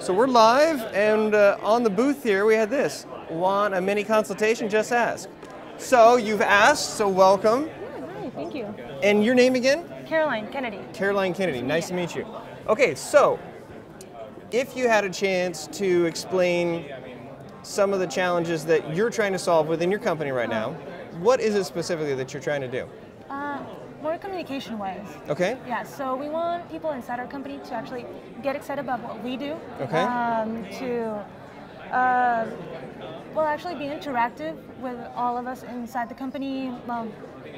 So we're live, and on the booth here we had this. Want a mini consultation? Just ask. So you've asked, so welcome. Yeah, hi, thank you. And your name again? Caroline Kennedy. Caroline Kennedy, nice to meet you. Okay, so if you had a chance to explain some of the challenges that you're trying to solve within your company right now, what is it specifically that you're trying to do? More communication-wise. Okay. Yeah, so we want people inside our company to actually get excited about what we do. Okay. Well, actually be interactive with all of us inside the company.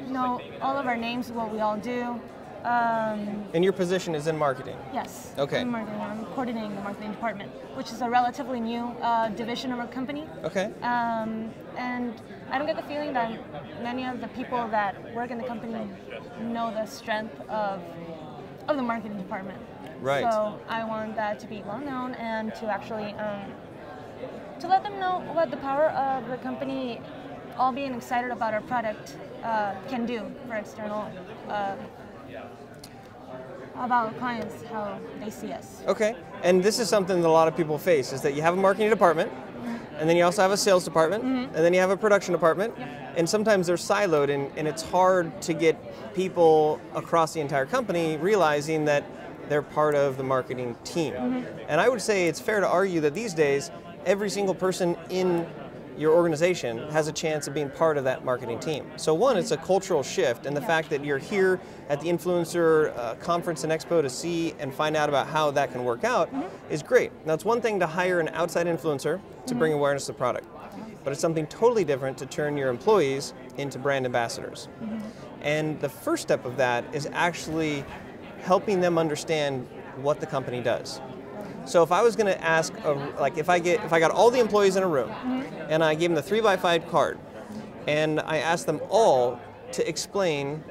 Know all of our names, what we all do. And your position is in marketing? Yes. Okay. In marketing. I'm coordinating the marketing department, which is a relatively new division of our company. Okay. And I don't get the feeling that many of the people that work in the company know the strength of the marketing department. Right. So I want that to be well known and to actually to let them know what the power of the company, all being excited about our product, can do for external. About clients, how they see us. Okay, and this is something that a lot of people face, is that you have a marketing department, and then you also have a sales department, and then you have a production department, and sometimes they're siloed, and it's hard to get people across the entire company realizing that they're part of the marketing team. And I would say it's fair to argue that these days, every single person in your organization has a chance of being part of that marketing team. So one, it's a cultural shift, and the fact that you're here at the influencer conference and expo to see and find out about how that can work out is great. Now it's one thing to hire an outside influencer to bring awareness to the product, but it's something totally different to turn your employees into brand ambassadors. And the first step of that is actually helping them understand what the company does. So if I was going to ask, like if I got all the employees in a room, and I gave them the 3x5 card, and I asked them all to explain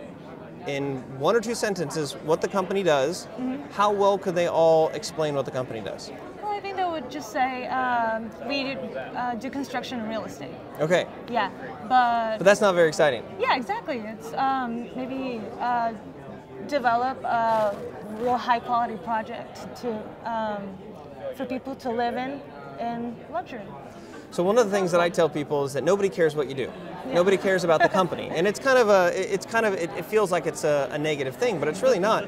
in 1 or 2 sentences what the company does, how well could they all explain what the company does? Well, I think they would just say we do construction and real estate. Okay. Yeah, but that's not very exciting. Yeah, exactly. It's maybe develop a real high quality project to for people to live in luxury. So one of the things that I tell people is that nobody cares what you do. Yeah. Nobody cares about the company, and it's kind of it feels like it's a negative thing, but it's really not.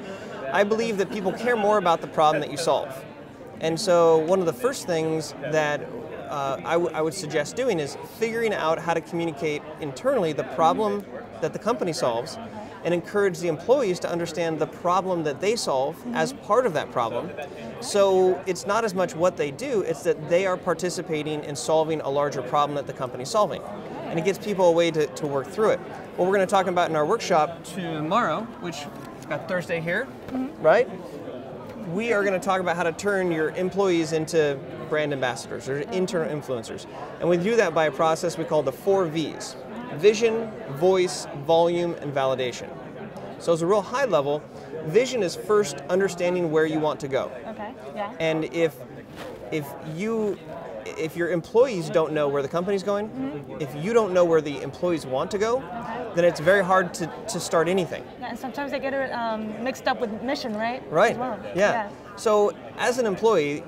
I believe that people care more about the problem that you solve, and so one of the first things that I would suggest doing is figuring out how to communicate internally the problem that the company solves, and encourage the employees to understand the problem that they solve as part of that problem. So it's not as much what they do, it's that they are participating in solving a larger problem that the company's solving. And it gives people a way to work through it. What we're going to talk about in our workshop tomorrow, which we've got Thursday here, right? We are going to talk about how to turn your employees into brand ambassadors or internal influencers. And we do that by a process we call the 4 V's. Vision, voice, volume, and validation. So as a real high level, vision is first understanding where you want to go. Okay, yeah. And if your employees don't know where the company's going, if you don't know where the employees want to go, then it's very hard to start anything. Yeah, and sometimes they get it mixed up with mission, right? Right, as well. Yeah. So as an employee,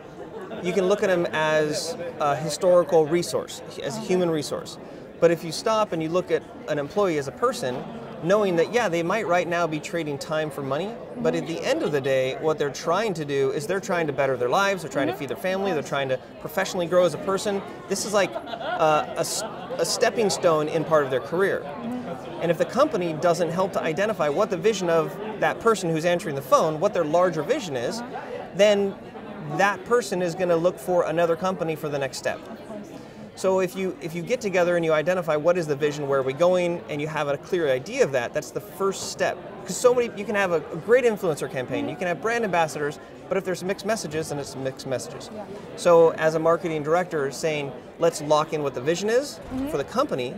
you can look at them as a historical resource, as a human resource. But if you stop and you look at an employee as a person, knowing that, yeah, they might right now be trading time for money, but at the end of the day, what they're trying to do is they're trying to better their lives, they're trying to feed their family, they're trying to professionally grow as a person. This is like a stepping stone in part of their career. And if the company doesn't help to identify what the vision of that person who's answering the phone, what their larger vision is, then that person is going to look for another company for the next step. So if you get together and you identify what is the vision, where are we going, and you have a clear idea of that, that's the first step. Because you can have a great influencer campaign, you can have brand ambassadors, but if there's mixed messages, then it's mixed messages. Yeah. So as a marketing director, saying, let's lock in what the vision is for the company,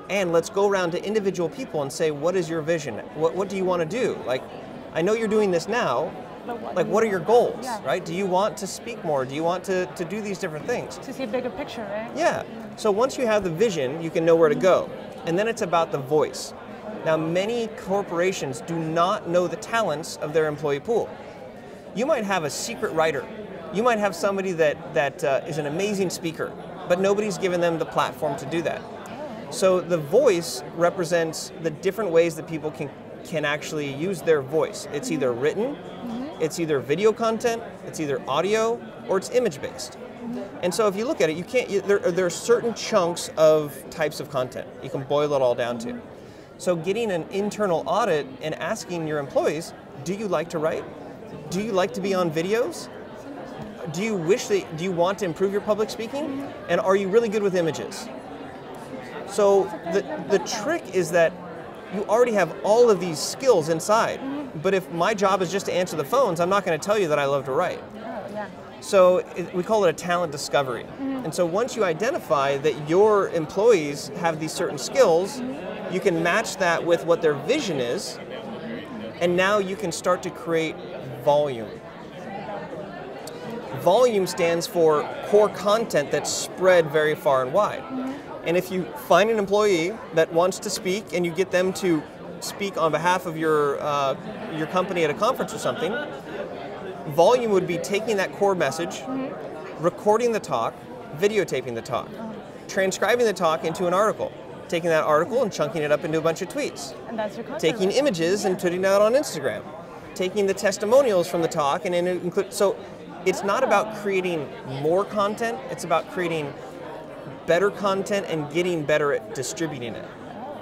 and let's go around to individual people and say, what is your vision? What do you want to do? Like, I know you're doing this now, like, what are your goals, right? Do you want to speak more? Do you want to do these different things? To see a bigger picture, right? Yeah. So once you have the vision, you can know where to go. And then it's about the voice. Now, many corporations do not know the talents of their employee pool. You might have a secret writer You might have somebody that is an amazing speaker, but nobody's given them the platform to do that. So the voice represents the different ways that people can actually use their voice. It's either written, it's either video content, it's either audio, or it's image-based. And so if you look at it, there are certain chunks of types of content you can boil it all down to. So getting an internal audit and asking your employees, do you like to write? Do you like to be on videos? Do you want to improve your public speaking? And are you really good with images? So the trick is that you already have all of these skills inside. But if my job is just to answer the phones, I'm not going to tell you that I love to write. So we call it a talent discovery. And so once you identify that your employees have these certain skills, you can match that with what their vision is, and now you can start to create volume. Volume stands for core content that's spread very far and wide. And if you find an employee that wants to speak and you get them to speak on behalf of your company at a conference or something, volume would be taking that core message, recording the talk, videotaping the talk, transcribing the talk into an article, taking that article and chunking it up into a bunch of tweets, and that's your content. Taking images and putting it out on Instagram, taking the testimonials from the talk and include. So it's not about creating more content, it's about creating better content and getting better at distributing it.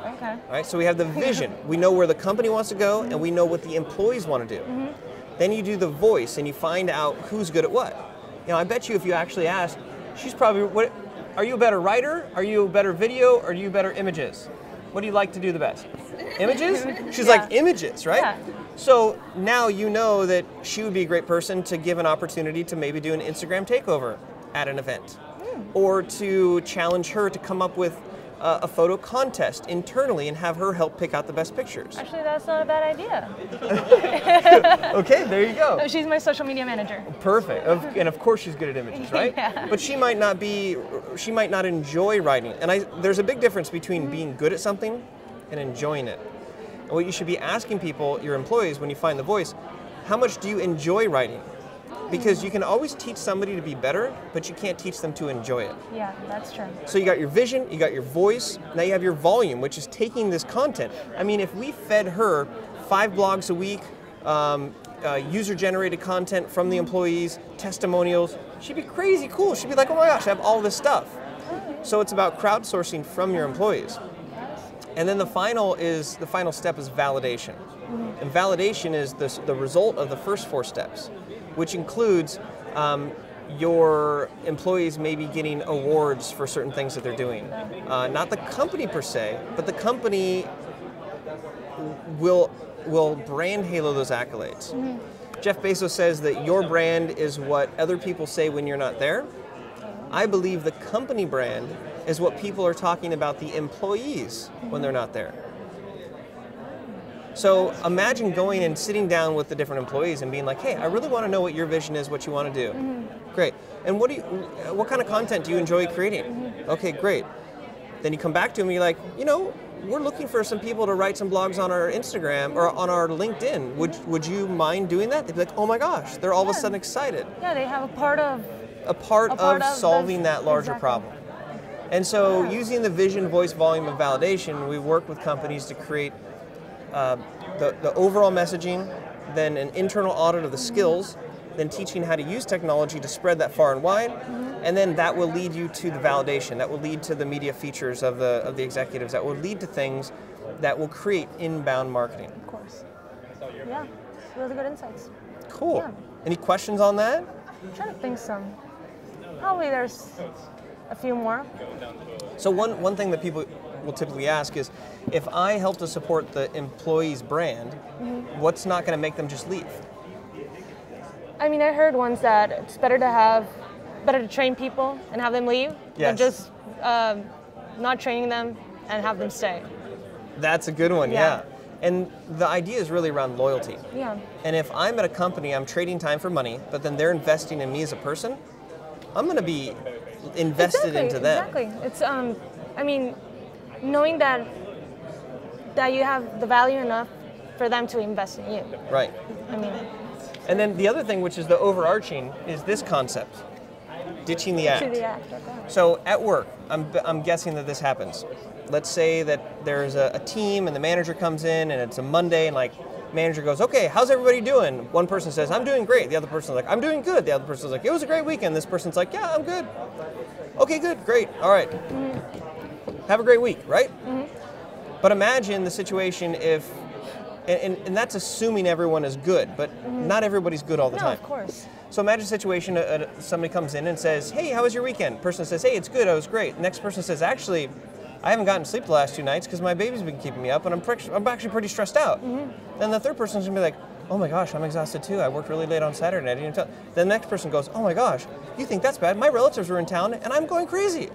Okay. All right, so we have the vision. We know where the company wants to go, and we know what the employees want to do. Then you do the voice, and you find out who's good at what. You know, I bet you if you actually ask, she's probably, what, are you a better writer? Are you a better video? Or are you better images? What do you like to do the best? Images? She's like, images, right? Yeah. So now you know that she would be a great person to give an opportunity to maybe do an Instagram takeover at an event. Or to challenge her to come up with a photo contest internally and have her help pick out the best pictures. Actually, that's not a bad idea. Okay, there you go. She's my social media manager. Perfect. And of course she's good at images, right? Yeah. But she might not enjoy writing. And there's a big difference between being good at something and enjoying it. And what you should be asking people, your employees, when you find the voice, how much do you enjoy writing? Because you can always teach somebody to be better, but you can't teach them to enjoy it. Yeah, that's true. So you got your vision, you got your voice, now you have your volume, which is taking this content. I mean, if we fed her 5 blogs a week, user-generated content from the employees, testimonials, she'd be crazy cool. She'd be like, oh my gosh, I have all this stuff. So it's about crowdsourcing from your employees. And then the final step is validation. And validation is the result of the first 4 steps, which includes your employees maybe getting awards for certain things that they're doing. Not the company per se, but the company will brand halo those accolades. Jeff Bezos says that your brand is what other people say when you're not there. I believe the company brand is what people are talking about the employees when they're not there. So imagine going and sitting down with the different employees and being like, hey, I really want to know what your vision is, what you want to do. Great. And what kind of content do you enjoy creating? Okay, great. Then you come back to them and you're like, you know, we're looking for some people to write some blogs on our Instagram or on our LinkedIn. Would you mind doing that? They'd be like, oh my gosh, they're all of a sudden excited. Yeah, they have a part of solving that larger problem. And so using the vision, voice, volume, and validation, we work with companies to create the overall messaging, then an internal audit of the skills, then teaching how to use technology to spread that far and wide, and then that will lead you to the validation, that will lead to the media features of the executives, that will lead to things that will create inbound marketing. Of course. Yeah, really good insights. Cool. Yeah. Any questions on that? I'm trying to think some. Probably there's a few more. So one thing that people will typically ask is, if I help to support the employee's brand, what's not going to make them just leave? I mean, I heard once that it's better to train people and have them leave than just not training them and have them stay. That's a good one, yeah. And the idea is really around loyalty. Yeah. And if I'm at a company, I'm trading time for money, but then they're investing in me as a person, I'm going to be invested into them. Exactly. It's I mean, knowing that you have the value enough for them to invest in you. Right. I mean, And then the other thing, which is the overarching, is this concept, ditching the act. To the act, okay. So at work, I'm guessing that this happens. Let's say that there's a team and the manager comes in and it's a Monday and like manager goes, okay, how's everybody doing? One person says, I'm doing great. The other person's like, I'm doing good. The other person's like, it was a great weekend. This person's like, yeah, I'm good. Okay, good, great, all right. Have a great week, right? But imagine the situation if, and that's assuming everyone is good, but not everybody's good all the time. No, of course. So imagine a situation, somebody comes in and says, hey, how was your weekend? Person says, hey, it's good, I was great. Next person says, actually, I haven't gotten sleep the last 2 nights because my baby's been keeping me up and I'm actually pretty stressed out. Then the third person's gonna be like, oh my gosh, I'm exhausted too. I worked really late on Saturday. I didn't even tell. Then the next person goes, oh my gosh, you think that's bad? My relatives were in town and I'm going crazy.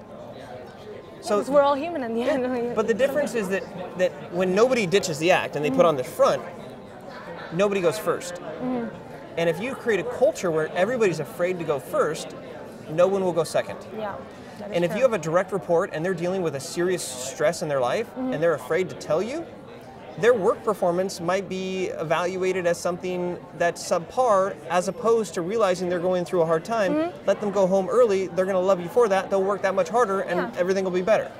So because we're all human in the end. But the difference is that when nobody ditches the act and they put on the front, nobody goes first. And if you create a culture where everybody's afraid to go first, no one will go second. Yeah. And if you have a direct report and they're dealing with a serious stress in their life and they're afraid to tell you, their work performance might be evaluated as something that's subpar as opposed to realizing they're going through a hard time. Let them go home early. They're going to love you for that. They'll work that much harder and everything will be better.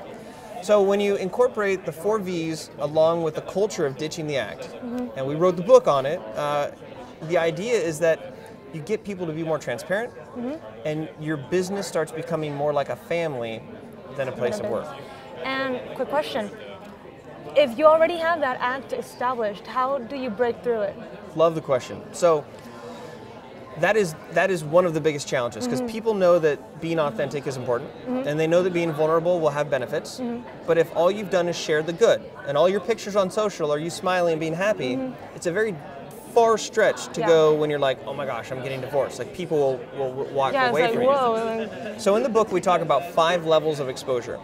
So when you incorporate the 4 V's along with the culture of ditching the act, and we wrote the book on it, the idea is that you get people to be more transparent and your business starts becoming more like a family than a place of work. And quick question. If you already have that act established, how do you break through it? Love the question. So that is one of the biggest challenges because people know that being authentic is important and they know that being vulnerable will have benefits. But if all you've done is share the good and all your pictures on social are you smiling and being happy, it's a very far stretch to go when you're like, oh my gosh, I'm getting divorced. Like people will walk away from you. So in the book we talk about 5 levels of exposure.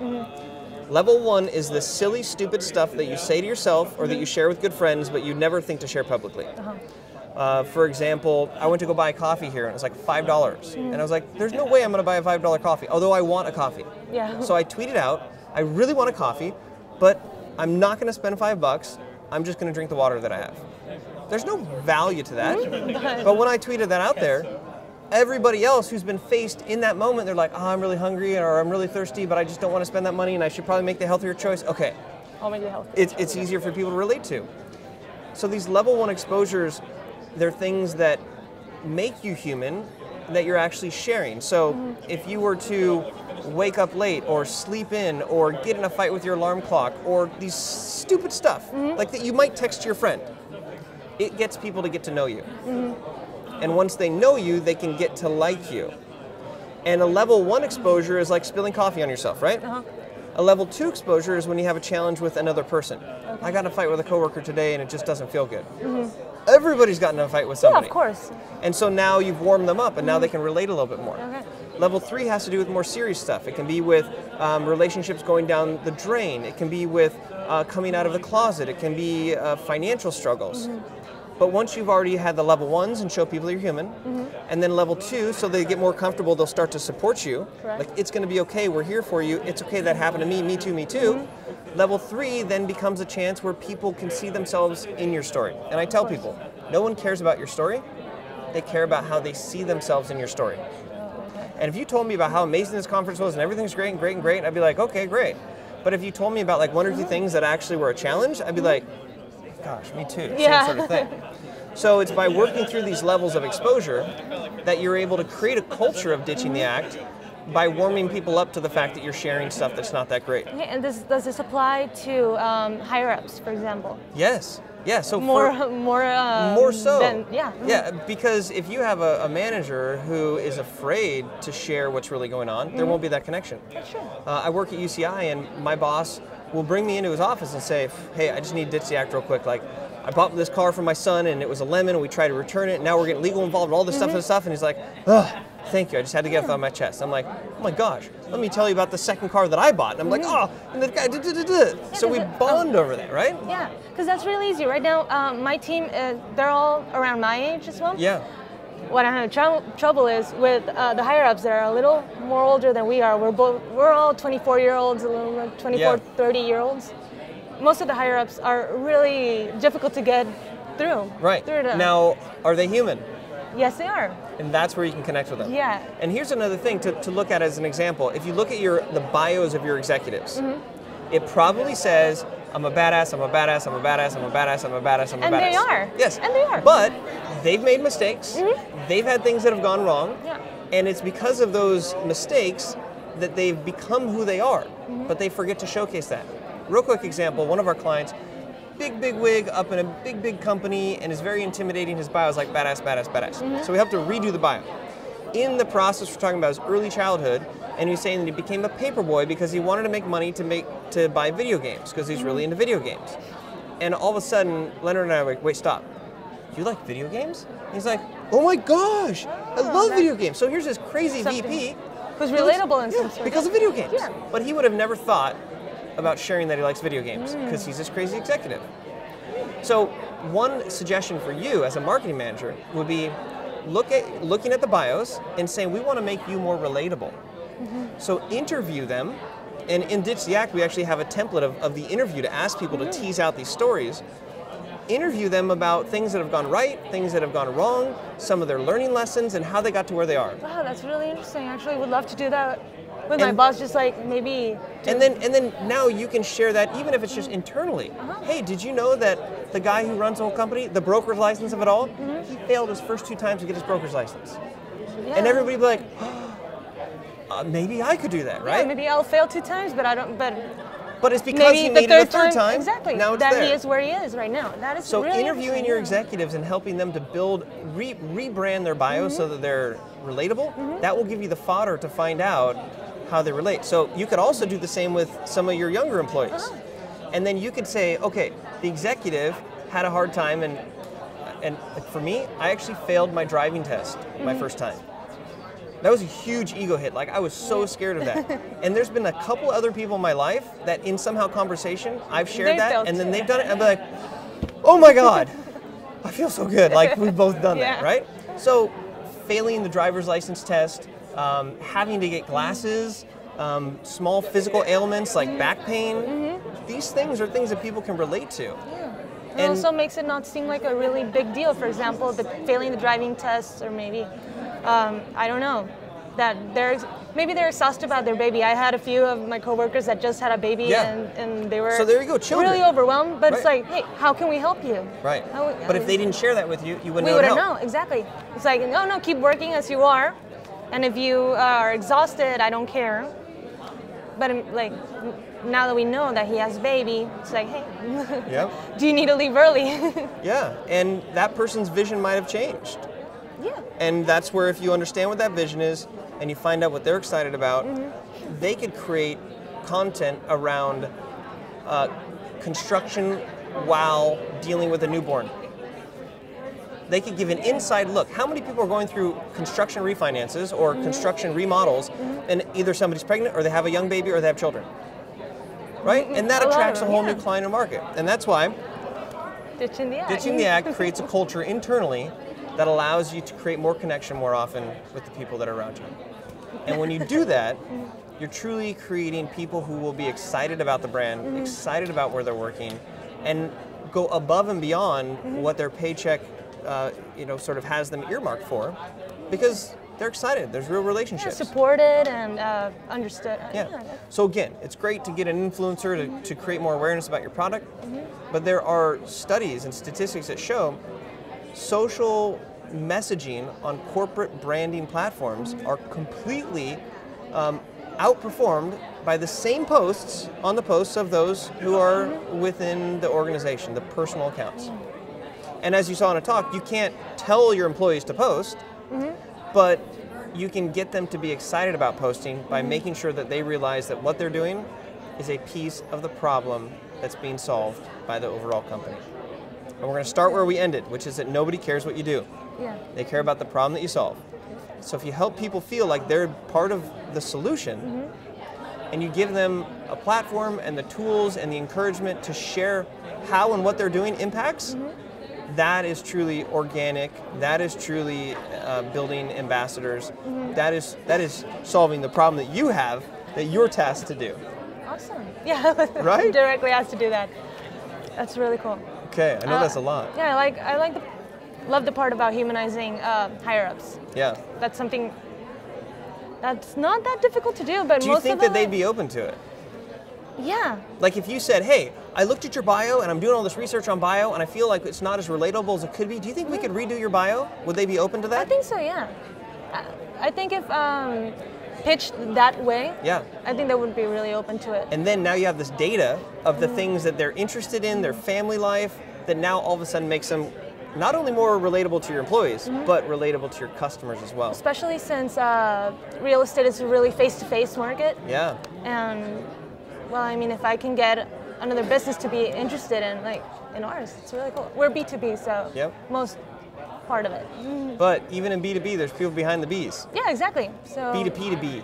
Level 1 is the silly, stupid stuff that you say to yourself or that you share with good friends, but you never think to share publicly. For example, I went to go buy a coffee here, and it was like $5. And I was like, there's no way I'm going to buy a $5 coffee, although I want a coffee. So I tweeted out, I really want a coffee, but I'm not going to spend $5. I'm just going to drink the water that I have. There's no value to that. But when I tweeted that out there, everybody else who's been faced in that moment, they're like, oh, I'm really hungry or I'm really thirsty, but I just don't want to spend that money and I should probably make the healthier choice. Okay. I'll make the healthier choice. It's easier for people to relate to. So these level 1 exposures, they're things that make you human that you're actually sharing. So if you were to wake up late or sleep in or get in a fight with your alarm clock or these stupid stuff, like that you might text your friend, it gets people to get to know you. And once they know you, they can get to like you. And a level 1 exposure is like spilling coffee on yourself, right? A level 2 exposure is when you have a challenge with another person. I got in a fight with a coworker today and it just doesn't feel good. Everybody's gotten in a fight with somebody. Yeah, of course. And so now you've warmed them up and now they can relate a little bit more. Level 3 has to do with more serious stuff. It can be with relationships going down the drain. It can be with coming out of the closet. It can be financial struggles. But once you've already had the level 1s and show people you're human, and then level 2, so they get more comfortable, they'll start to support you. Like, it's going to be okay, we're here for you, it's okay, that happened to me too, me too. Level 3 then becomes a chance where people can see themselves in your story. And I tell people, no one cares about your story, they care about how they see themselves in your story. And if you told me about how amazing this conference was and everything's great and great and great, I'd be like, okay, great. But if you told me about like 1 or 2 things that actually were a challenge, I'd be like, gosh, me too, same sort of thing. So it's by working through these levels of exposure that you're able to create a culture of ditching the act by warming people up to the fact that you're sharing stuff that's not that great. Okay, and does this apply to higher-ups, for example? Yes. Yeah, so more so. Yeah, because if you have a manager who is afraid to share what's really going on, there won't be that connection. That's true. I work at UCI and my boss will bring me into his office and say, hey, I just need to ditch the act real quick. Like, I bought this car for my son and it was a lemon and we tried to return it and now we're getting legal involved and all this stuff and stuff. And he's like, ugh, thank you. I just had to get it off my chest. I'm like, oh my gosh, let me tell you about the second car that I bought. And I'm like, oh, and the guy, so we bond over that, right? Yeah, because that's really easy. Right now, my team, they're all around my age as well. Yeah. What I have trouble is with the higher-ups that are a little more older than we are. We're all 24-year-olds, 24, 30-year-olds. Most of the higher-ups are really difficult to get through. Right. Now, are they human? Yes, they are. And that's where you can connect with them. Yeah. And here's another thing to look at as an example. If you look at the bios of your executives, it probably says, I'm a badass, I'm a badass, I'm a badass, I'm a badass, I'm a badass, I'm a badass. And they are. Yes. And they are. But they've made mistakes. They've had things that have gone wrong. Yeah. And it's because of those mistakes that they've become who they are. But they forget to showcase that. Real quick example, one of our clients, big wig up in a big company and is very intimidating. His bio is like badass, badass, badass. So we have to redo the bio. In the process, we're talking about his early childhood, and he's saying that he became a paperboy because he wanted to make money to buy video games because he's really into video games. And all of a sudden, Leonard and I were like, wait, stop. You like video games? And he's like, oh my gosh, I love video games. So here's this crazy VP. Who's relatable in some sort. Because of video games. Yeah. But he would have never thought about sharing that he likes video games because he's this crazy executive. So one suggestion for you as a marketing manager would be looking at the bios and saying, we want to make you more relatable. So interview them, and in Ditch the Act, we actually have a template of the interview to ask people to tease out these stories. Interview them about things that have gone right, things that have gone wrong, some of their learning lessons, and how they got to where they are. Wow, that's really interesting. Actually, would love to do that with my boss, just like maybe. And then now you can share that even if it's just internally. Hey, did you know that the guy who runs the whole company, the broker's license of it all, he failed his first 2 times to get his broker's license. Yeah. And everybody would be like, maybe I could do that, right? Yeah, maybe I'll fail 2 times, but I don't. But it's because maybe he made it the third time. Exactly. Now it's that there. he is where he is right now. That is so really interviewing your executives and helping them to rebrand their bios so that they're relatable, that will give you the fodder to find out how they relate. So you could also do the same with some of your younger employees. And then you could say, okay, the executive had a hard time, and for me, I actually failed my driving test my first time. That was a huge ego hit. Like, I was so scared of that. And there's been a couple other people in my life that in somehow conversation, I've shared that, and then they've done it, and I'll be like, oh my God, I feel so good. Like, we've both done that, right? So failing the driver's license test, having to get glasses, small physical ailments like back pain, these things are things that people can relate to. Yeah. It also makes it not seem like a really big deal. For example, failing the driving test, or maybe, I don't know, that maybe they're exhausted about their baby. I had a few of my coworkers that just had a baby, and they were so there you go, children. Really overwhelmed. But it's like, hey, how can we help you? Right. But if they didn't share that with you, you wouldn't know. We wouldn't know, exactly. It's like, no, keep working as you are, and if you are exhausted, I don't care. But like, now that we know that he has a baby, it's like, hey, do you need to leave early? Yeah, and that person's vision might have changed. Yeah. And that's where, if you understand what that vision is and you find out what they're excited about, they could create content around construction while dealing with a newborn. They could give an inside look. How many people are going through construction refinances or construction remodels, and either somebody's pregnant or they have a young baby or they have children? Right? And that attracts a whole new client and market. And that's why Ditching the Act. Ditching the Act creates a culture internally that allows you to create more connection more often with the people that are around you. And when you do that, you're truly creating people who will be excited about the brand, excited about where they're working, and go above and beyond what their paycheck sort of has them earmarked for, because they're excited. There's real relationships. Yeah, supported and understood. Yeah. So again, it's great to get an influencer to create more awareness about your product, but there are studies and statistics that show social messaging on corporate branding platforms are completely outperformed by the same posts on the posts of those who are within the organization, the personal accounts. And as you saw in a talk, you can't tell your employees to post, but you can get them to be excited about posting by making sure that they realize that what they're doing is a piece of the problem that's being solved by the overall company. And we're going to start where we ended, which is that nobody cares what you do. Yeah. They care about the problem that you solve. So if you help people feel like they're part of the solution, and you give them a platform and the tools and the encouragement to share how and what they're doing impacts, that is truly organic. That is truly building ambassadors. That is solving the problem that you have, that you're tasked to do. Awesome. Yeah. Right? Directly asked to do that. That's really cool. Okay, I know that's a lot. Yeah, I like the love the part about humanizing higher ups. Yeah. That's something that's not that difficult to do, but do you most think of them, that they'd be open to it? Yeah. Like if you said, hey, I looked at your bio and I'm doing all this research on bio and I feel like it's not as relatable as it could be. Do you think we could redo your bio? Would they be open to that? I think so, yeah. I think if pitched that way, yeah, I think they would be really open to it. And then now you have this data of the things that they're interested in, their family life, that now all of a sudden makes them not only more relatable to your employees, but relatable to your customers as well. Especially since real estate is a really face-to-face market. Yeah. And, well, I mean, if I can get another business to be interested in, like, in ours, it's really cool. We're B2B, so most part of it. But even in B2B, there's people behind the Bs. Yeah, exactly. So B2P to B.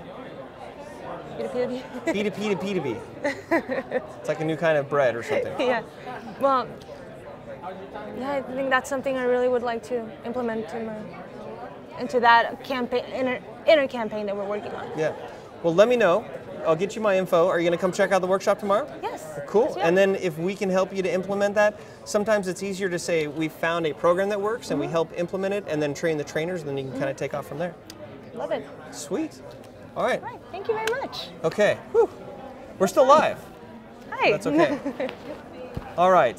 B2P. B2P to P2B. It's like a new kind of bread or something. Yeah. Well, yeah, I think that's something I really would like to implement into that campaign, inner campaign that we're working on. Yeah. Well, let me know. I'll get you my info. Are you going to come check out the workshop tomorrow? Yes. Cool. Yeah. And then if we can help you to implement that, sometimes it's easier to say we found a program that works and we help implement it and then train the trainers, and then you can kind of take off from there. Love it. Sweet. All right. All right. Thank you very much. Okay. Whew. We're still live. Hi. That's okay. All right.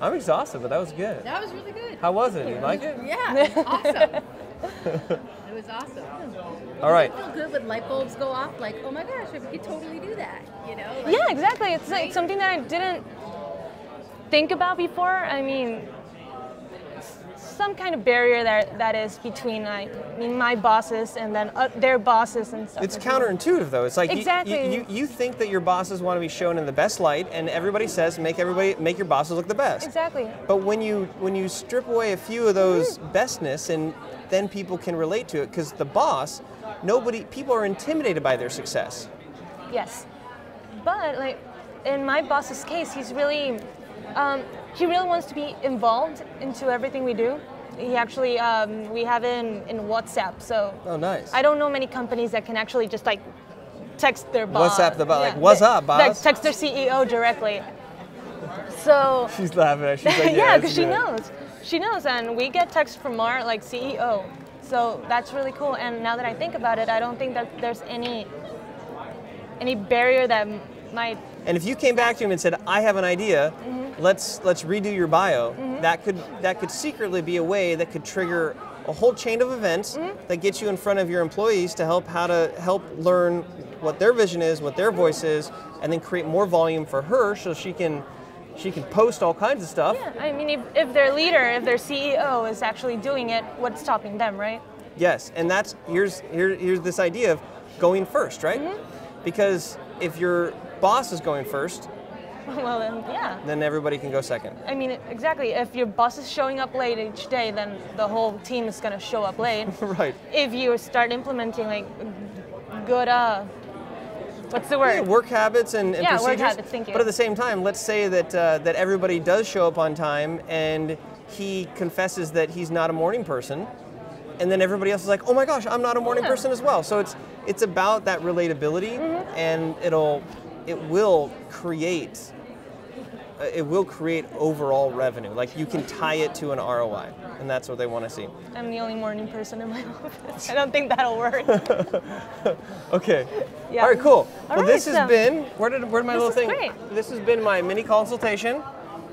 I'm exhausted, but that was good. That was really good. How was it? You like it? Yeah, it was awesome. It was awesome. All right. Does it feel good when light bulbs go off? Like, oh my gosh, we could totally do that. You know? Like, Yeah, exactly. It's like something that I didn't think about before. I mean, some kind of barrier that is between my bosses and then their bosses and stuff. It's counterintuitive though. It's like exactly. you think that your bosses want to be shown in the best light, and everybody says make your bosses look the best. Exactly. But when you strip away a few of those bestness, and then people can relate to it, because the boss, people are intimidated by their success. Yes, but like in my boss's case, he really wants to be involved into everything we do. He actually, we have it in WhatsApp, so. Oh, nice. I don't know many companies that can actually just like text their boss. WhatsApp the boss, like, what's up, boss? Like text their CEO directly. So. She's laughing. She's like, yeah, because she knows. She knows, and we get texts from our like CEO. So that's really cool. And now that I think about it, I don't think that there's any barrier that might. And if you came back to him and said, I have an idea, let's redo your bio, that could secretly be a way that could trigger a whole chain of events that gets you in front of your employees to help learn what their vision is, what their voice is, and then create more volume for her so she can post all kinds of stuff. Yeah, I mean, if their leader, if their CEO is actually doing it, what's stopping them, right? Yes, and here's this idea of going first, right? Because if your boss is going first, well then, yeah. Then everybody can go second. I mean, exactly. If your boss is showing up late each day, then the whole team is going to show up late. Right. If you start implementing like good, what's the word? Yeah, work habits and procedures. Work habits. Thank you. But at the same time, let's say that that everybody does show up on time, and he confesses that he's not a morning person, and then everybody else is like, "Oh my gosh, I'm not a morning person as well." So it's about that relatability, and it will create overall revenue. Like you can tie it to an ROI, and that's what they want to see. I'm the only morning person in my office. I don't think that'll work. Okay. Yeah. All right, cool. All well, right, this has been, where'd my little thing? Great. This has been my mini consultation.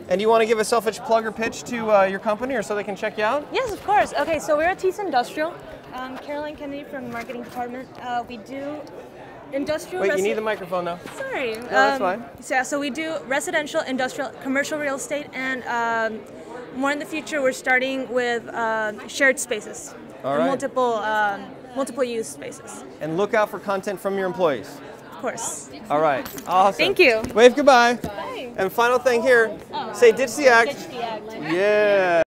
And you want to give a selfish plug or pitch to your company, or so they can check you out? Yes, of course. Okay, so we're at Tees Industrial. Caroline Kennedy from the marketing department. We do industrial. Wait, you need the microphone though. Sorry. No, that's fine. So we do residential, industrial, commercial real estate, and more in the future, we're starting with shared spaces. All right. Multiple use spaces. And look out for content from your employees. Of course. All right. Awesome. Thank you. Wave goodbye. Bye. And final thing here, say ditch the act. Ditch the act. Yeah.